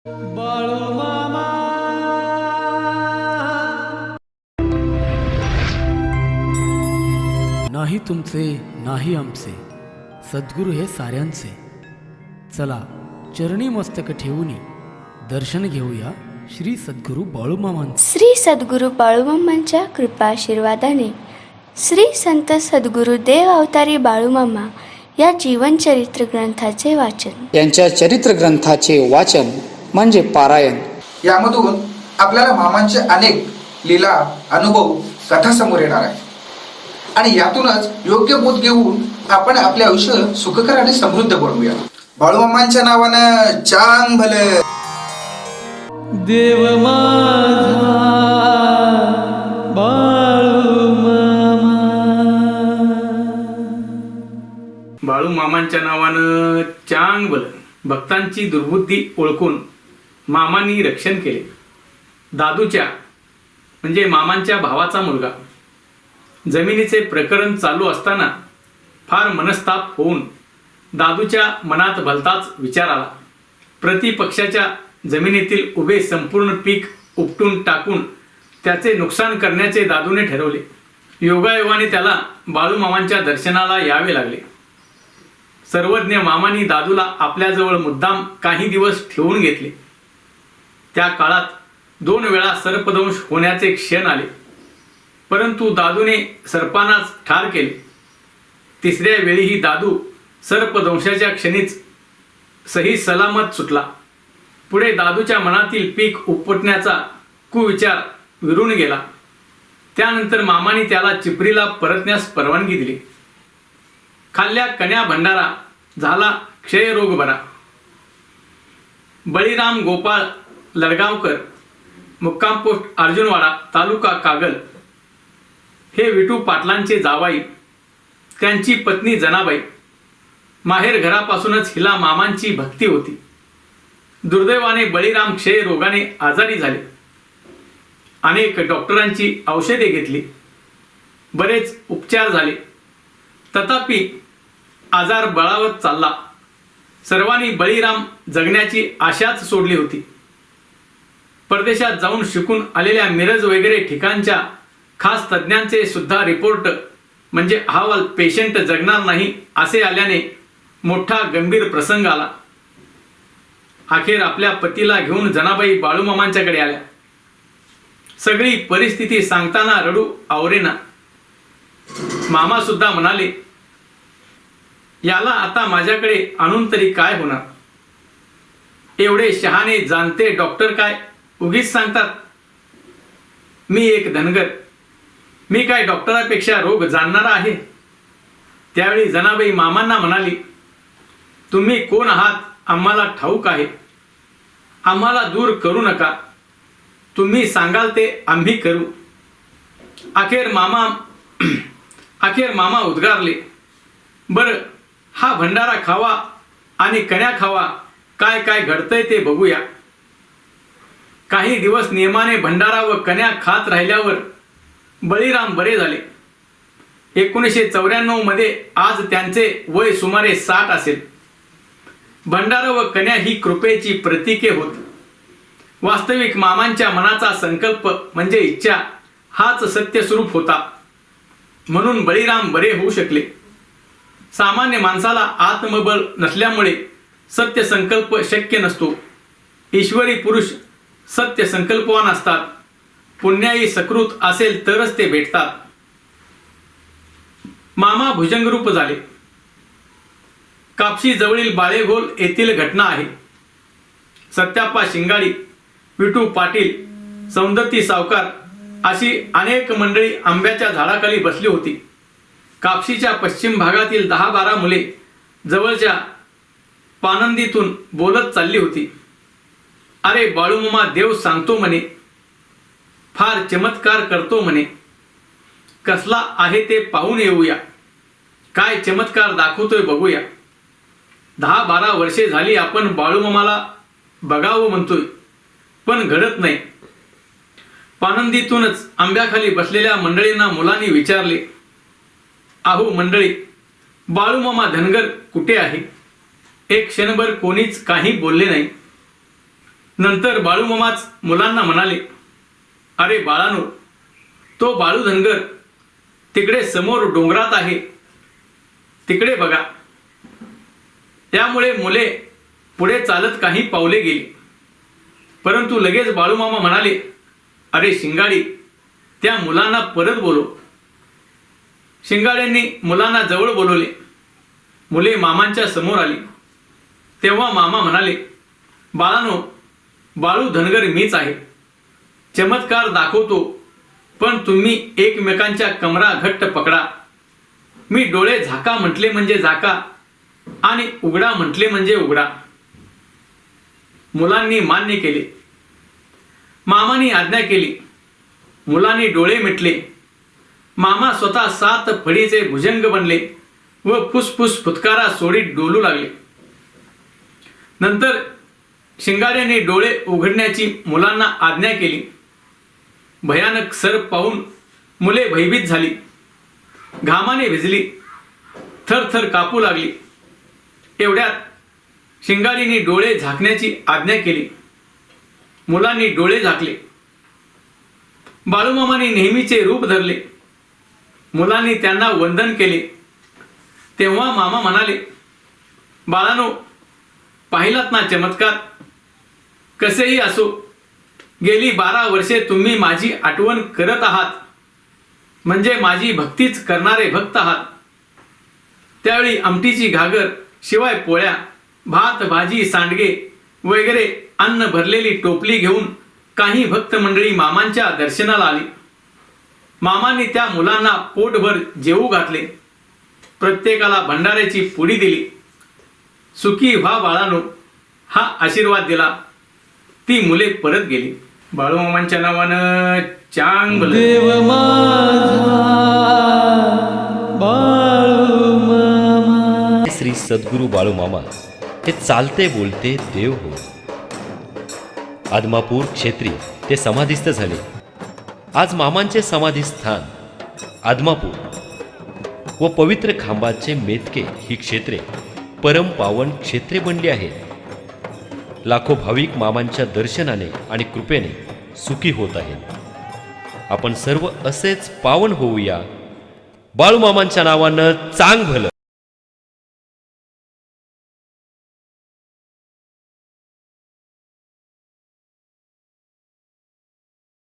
बाळू मामा नाही तुमचे नाही आमचे, सद्गुरू हे साऱ्यांचे. चला चरणी मस्तक ठेवूनी दर्शन घेऊया श्री सद्गुरू बाळूमामांचे. श्री सद्गुरू बाळूमामांच्या कृपाशीर्वादाने श्री संत सद्गुरू देव अवतारी बाळूमामा या जीवनचरित्र ग्रंथाचे वाचन. यांच्या चरित्र ग्रंथाचे वाचन म्हणजे पारायण. यामधून आपल्याला मामांचे अनेक लीला अनुभव कथा समोर येणार आहे आणि यातूनच योग्य बोध घेऊन आपण आपले आयुष्य सुखकर आणि समृद्ध बनवूया. बाळूमामांच्या नावानं चांग भलं. देव माझा बाळू मामा. बाळूमामांच्या नावानं चांग भलं. भक्तांची दुर्बुद्धी ओळखून मामांनी रक्षण केले. दादूच्या म्हणजे मामांच्या भावाचा मुलगा जमिनीचे प्रकरण चालू असताना फार मनस्ताप होऊन दादूच्या मनात भलताच विचार आला. प्रतिपक्षाच्या जमिनीतील उभे संपूर्ण पीक उपटून टाकून त्याचे नुकसान करण्याचे दादूने ठरवले. योगायोगाने त्याला बाळूमामांच्या दर्शनाला यावे लागले. सर्वज्ञ मामांनी दादूला आपल्याजवळ मुद्दाम काही दिवस ठेवून घेतले. त्या काळात 2 वेळा सर्पदंश होण्याचे क्षण आले, परंतु दादूने सर्पांनाच ठार केले. 3ऱ्या वेळीही दादू सर्पदंशाच्या क्षणीच सही सलामत सुटला. पुढे दादूच्या मनातील पीक उपटण्याचा कुविचार विरून गेला. त्यानंतर मामाने त्याला चिपरीला परतण्यास परवानगी दिली. खाल्ल्या कन्या भंडारा झाला क्षयरोग बरा. बळीराम गोपाळ लडगावकर मुक्काम पोस्ट अर्जुनवाडा तालुका कागल हे विठू पाटलांचे जावाई. त्यांची पत्नी जनाबाई. माहेर घरापासूनच हिला मामांची भक्ती होती. दुर्दैवाने बळीराम क्षय रोगाने आजारी झाले. अनेक डॉक्टरांची औषधे घेतली, बरेच उपचार झाले, तथापि आजार बळावत चालला. सर्वांनी बळीराम जगण्याची आशाच सोडली होती. परदेशात जाऊन शिकून आलेल्या मिरज वगैरे ठिकाणच्या खास तज्ज्ञांचे सुद्धा रिपोर्ट म्हणजे अहवाल पेशंट जगणार नाही असे आल्याने मोठा गंभीर प्रसंग आला. अखेर आपल्या पतीला घेऊन जनाबाई बाळूमामांच्याकडे आल्या. सगळी परिस्थिती सांगताना रडू आवरेना. मामा सुद्धा म्हणाले, याला आता माझ्याकडे आणून तरी काय होणार. एवढे शहाणे जाणते डॉक्टर काय उगीच सांगतात. मी एक धनगर, मी काय डॉक्टरापेक्षा रोग जाणणारा आहे. त्यावेळी जनाबाई मामांना म्हणाली, तुम्ही कोण आहात आम्हाला ठाऊक आहे. आम्हाला दूर करू नका. तुम्ही सांगाल ते आम्ही करू. अखेर मामा उद्गारले, बरं हा भंडारा खावा आणि कण्या खावा, काय काय घडतंय ते बघूया. काही दिवस नियमाने भंडारा व कण्या खात राहिल्यावर बळीराम बरे झाले. 1994 मध्ये आज त्यांचे वय सुमारे 60 असेल. भंडारा व कन्या ही कृपेची प्रतीके होत. वास्तविक मामांच्या मनाचा संकल्प म्हणजे इच्छा हाच सत्य स्वरूप होता. म्हणून बळीराम बरे होऊ शकले. सामान्य माणसाला आत्मबळ नसल्यामुळे सत्य संकल्प शक्य नसतो. ईश्वरी पुरुष सत्य संकल्पवान असतात. पुण्याई सकृत असेल तरच ते भेटतात. मामा भुजंगरूप झाले. कापशी जवळील बाळेघोल येथील घटना आहे. सत्याप्पा शिंगाडी, विठू पाटील, सौंदती सावकार अशी अनेक मंडळी आंब्याच्या झाडाखाली बसली होती. कापशीच्या पश्चिम भागातील 10-12 मुले जवळच्या पानंदीतून बोलत चालली होती. अरे बाळूमामा देव सांगतो म्हणे, फार चमत्कार करतो म्हणे. कसला आहे ते पाहून येऊया. काय चमत्कार दाखवतोय बघूया. 10-12 वर्षे झाली आपण बाळूमामाला बघावं म्हणतोय, पण घडत नाही. पानंदीतूनच आंब्याखाली बसलेल्या मंडळींना मुलांनी विचारले, अहो मंडळी, बाळूमामा धनगर कुठे आहे? एक क्षणभर कोणीच काही बोलले नाही. नंतर बाळूमामाच मुलांना म्हणाले, अरे बाळानो, तो बाळू धनगर तिकडे समोर डोंगरात आहे, तिकडे बघा. त्यामुळे मुले पुढे चालत काही पावले गेली. परंतु लगेच बाळूमामा म्हणाले, अरे शिंगाडी, त्या मुलांना परत बोलव. शिंगाड्यांनी मुलांना जवळ बोलवले. मुले मामांच्या समोर आली. तेव्हा मामा म्हणाले, बाळानो, बाळू धनगर मीच आहे. चमत्कार दाखवतो, पण तुम्ही एकमेकांच्या कमरा घट्ट पकडा. मी डोळे झाका म्हटले म्हणजे झाका आणि उघडा म्हटले म्हणजे उघडा. मुलांनी मान्य केले. मामांनी आज्ञा केली. मुलांनी डोळे मिटले. मामा स्वतः 7 फळीचे भुजंग बनले व फुसफुस फुतकारा सोडीत डोलू लागले. नंतर शिंगाड्याने डोळे उघडण्याची मुलांना आज्ञा केली. भयानक सर्प पाहून मुले भयभीत झाली. घामाने भिजली, थरथर कापू लागली. एवढ्यात शिंगाडीने डोळे झाकण्याची आज्ञा केली. मुलांनी डोळे झाकले. बाळूमामाने नेहमीचे रूप धरले. मुलांनी त्यांना वंदन केले. तेव्हा मामा म्हणाले, बाळानो, पाहिलात ना चमत्कार? कसेही असो, गेली 12 वर्षे तुम्ही माझी आठवण करत आहात, म्हणजे माझी भक्तीच करणारे भक्त आहात. त्यावेळी आमटीची घागर, शिवाय पोळ्या, भात, भाजी, सांडगे वगैरे अन्न भरलेली टोपली घेऊन काही भक्त मंडळी मामांच्या दर्शनाला आली. मामांनी त्या मुलांना पोटभर जेवू घातले. प्रत्येकाला भंडाऱ्याची पुडी दिली. सुखी व्हा बाळानो, हा आशीर्वाद दिला. ती मुले परत गेली. बाळूमामांच्या नावानं चांग भलं. श्री सद्गुरू बाळूमामा हे चालते बोलते देव हो. आदमापूर क्षेत्री ते समाधिस्थ झाले. आज मामांचे समाधी स्थान आदमापूर व पवित्र खांबाचे मेतके ही क्षेत्रे परम पावन क्षेत्रे बनली आहेत. लाखो भाविक मामांच्या दर्शनाने आणि कृपेने सुखी होत आहेत. आपण सर्व असेच पावन होऊया. बाळूमामांच्या नावानं चांग भलं.